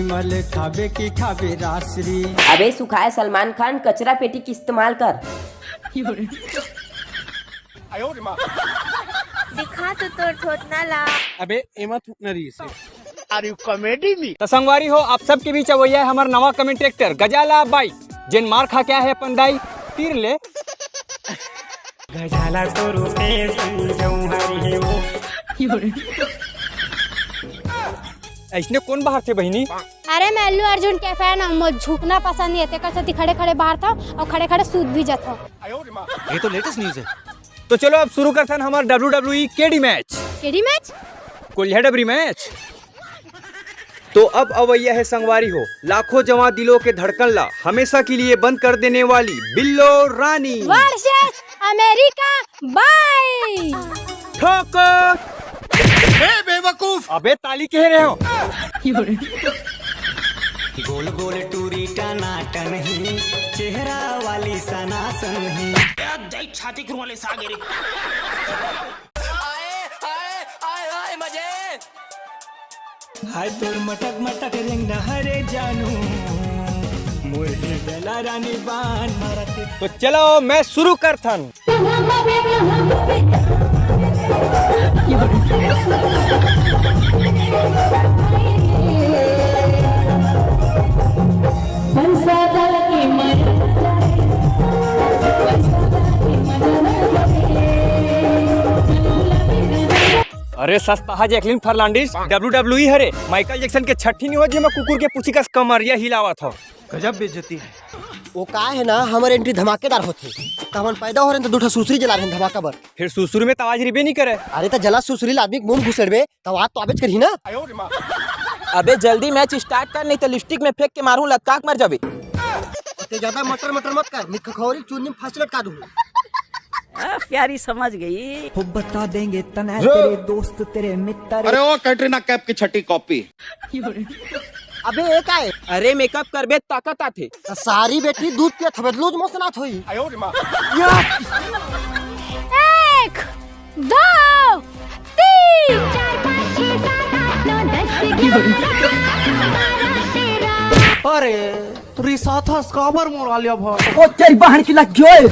मल खाबे की खाबे रासरी। अबे सुखाए सलमान खान कचरा पेटी की इस्तेमाल कर। दिखा तो तोर थोतना ला। अबे एमा थूकना रही से। Are you comedy me? तो संगवारी हो आप सबके बीच अवैया है हमारा नवा कमेंटेटर गजाला बाई जिन मार खा क्या है अपन दाई तीर ले गजाला तो रुके हरी वो। ऐसने कौन बाहर थे बहनी? अरे मैं अल्लू अर्जुन के फैन हूँ, मुझे झुकना पसंद नहीं है। कैसे खड़े खड़े बाहर था और खड़े खड़े सूद भी जाता। ये तो लेटेस्ट न्यूज है। तो चलो अब शुरू करते हैं हमारा WWE KD match. KD match? कोल्हा डबरी मैच। तो अब अवैया है संगवारी हो लाखों जवां दिलों के धड़कन ला हमेशा के लिए बंद कर देने वाली बिल्लो रानी वर्सेस अमेरिका बाई। ठोकर बेवकूफ। अबे ताली कह रहे हो? गोल गोल टूरी टनाटन ही चेहरा वाली सनासन ही। छाती करूं वाले सागे रे। हाय तोर मटक मटक रिंग हरे जानू मुर्ही बेला रानी बान मारते। तो चलो मैं शुरू करथन। अरे सस्ता है जैकलिन फर्नांडिस WWE हरे माइकल जैक्सन के छठी नहीं हो जी मैं कुकुर के पूछी का कमरिया हिलावा था। गजब बेइज्जती है। वो का है ना हमारे एंट्री धमाकेदार होते तो हम पैदा हो रहे तो दूठा सुसरी जला रहे धमाका बर। फिर सुसुर में तवाज रिबे नहीं करे। अरे तो जला सुसरी आदमी मुंह घुसेड़बे तो आप तो आबेज करही ना। अबे जल्दी मैच स्टार्ट कर नहीं तो लिपस्टिक में फेंक के मारूं लटका के मर जाबे। ते ज्यादा मटर मटर मत कर निक खखौरी चुन्नी में फांसी लटका दूं। प्यारी समझ गई। वो बता देंगे तना तेरे दोस्त तेरे मित्र। अरे वो कैटरीना कैफ की छठी कॉपी। अबे एक आए अरे मेकअप करबे ताकत आथे। सारी बेटी दूध पिया थबे लूज मोसनाथ होई। 1 2 3 अरे रिसा था स्काबर मोरा लिया भाई। ओ तेरी बहन की लग गयो।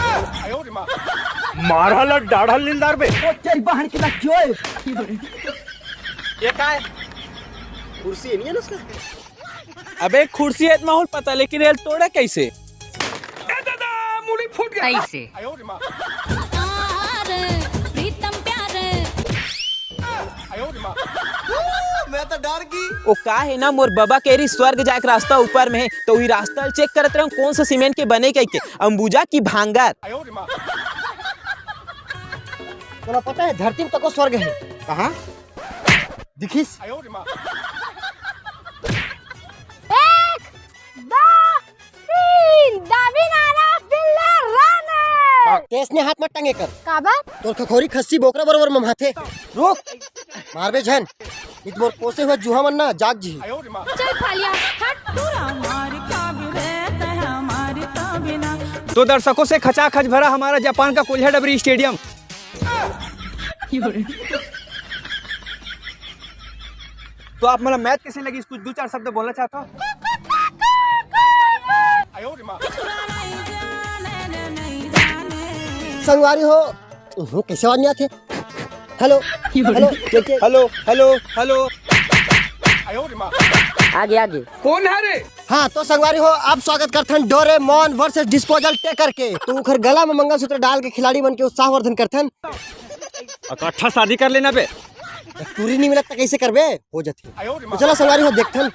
मारा ला डाढ़ा लिंदार बे। ओ तेरी बहन की लग गयो। ये का है? कुर्सी नहीं है ना उसका। अबे कुर्सी है माहौल पता लेकिन रेल तोड़ा कैसे? मुड़ी फूट गया। कैसे? मैं तो डर गई। ओ का है ना मोर बाबा केरी स्वर्ग जाके रास्ता ऊपर में है तो वही रास्ता चेक करत रहूं कौन सा सीमेंट के बने के अंबुजा की भांगर। तोला पता है धरती में तको स्वर्ग है कहाँ दिखिस। 1 2 3 दाबी नाना बिल्ला राना। केस ने हाथ मत टंगे कर। काबा तोर खखोरी खस्सी बोकरा बरोबर ममाथे। रुक मारबे झन इत मोर पोसे हुए जुहा मन ना जाग जी। चल खालिया हट। तो दर्शकों से खचाखच भरा हमारा जापान का कोल्हा डबरी स्टेडियम। तो आप मतलब मैच कैसे लगी कुछ 2-4 शब्द बोलना चाहता हूँ? संगवारी हो कैसे आवाज नहीं आते। Hello hello hello hello hello आगे आगे। कौन है रे? हाँ तो संगवारी हो आप स्वागत करथन डोरेमोन वर्सेस डिस्पोजल टेकर के। तो उखर गला में मंगलसूत्र डाल के खिलाड़ी बन के उत्साहवर्धन करथन। इकट्ठा शादी कर लेना बे। पूरी नहीं मिलत कैसे करबे हो जाती। तो चलो संगवारी हो देखथन।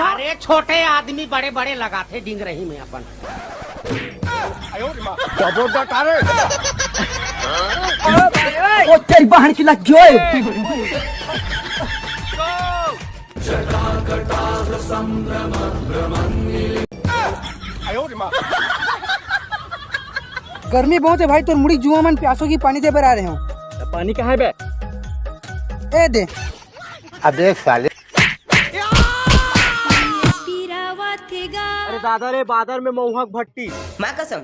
अरे छोटे आदमी बड़े बड़े लगाते डिंग रही में अपन। ओ तेरी बहन की लग गयो। गर्मी बहुत है भाई तो मुड़ी जुआ मन प्यासों की पानी दे बर आ रहे हो। पानी कहाँ है बे? ए दे। अबे साले। अरे दादा रे बादर में मऊहक भट्टी। माँ कसम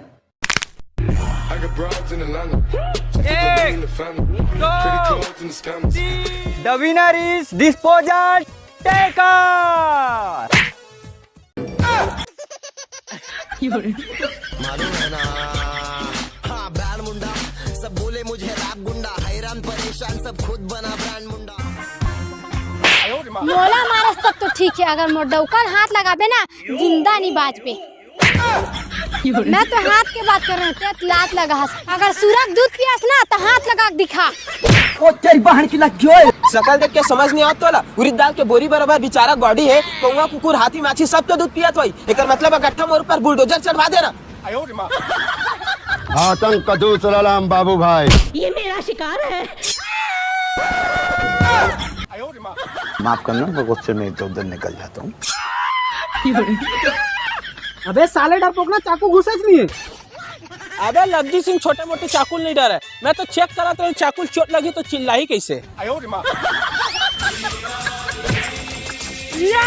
The winner is disposal taker. मालूम है ना, हाँ ब्रांड मुंडा, सब बोले मुझे रैप गुंडा, हैरान परेशान सब खुद बना ब्रांड मुंडा। मोला मारस तब तो ठीक है, अगर मोर डौकर हाथ लगाबे ना जिंदा नहीं बाज पे। मैं तो हाथ के बात कर रही हूँ, लात लगा हस। अगर सूरज दूध पियास ना तो हाथ लगा के दिखा। ओ तेरी बहन की लग गयो। सकल देख के समझ नहीं आता तोला। उड़ीद दाल के बोरी बराबर बेचारा गॉडी है, कौवा कुकुर हाथी माछी सब तो दूध पियत होई। एकर मतलब इकट्ठा मोर ऊपर बुलडोजर चढ़वा देना। आतंक का दूसरा नाम बाबू भाई। ये मेरा शिकार है। माफ करना, मैं गुस्से में इधर उधर निकल जाता हूँ। अबे साले डरपोक ना चाकू घुसच नहीं है। अबे लवजी सिंह छोटे मोटे चाकुल नहीं डरे। मैं तो चेक करा तो चाकुल चोट लगी तो चिल्ला ही कैसे। या!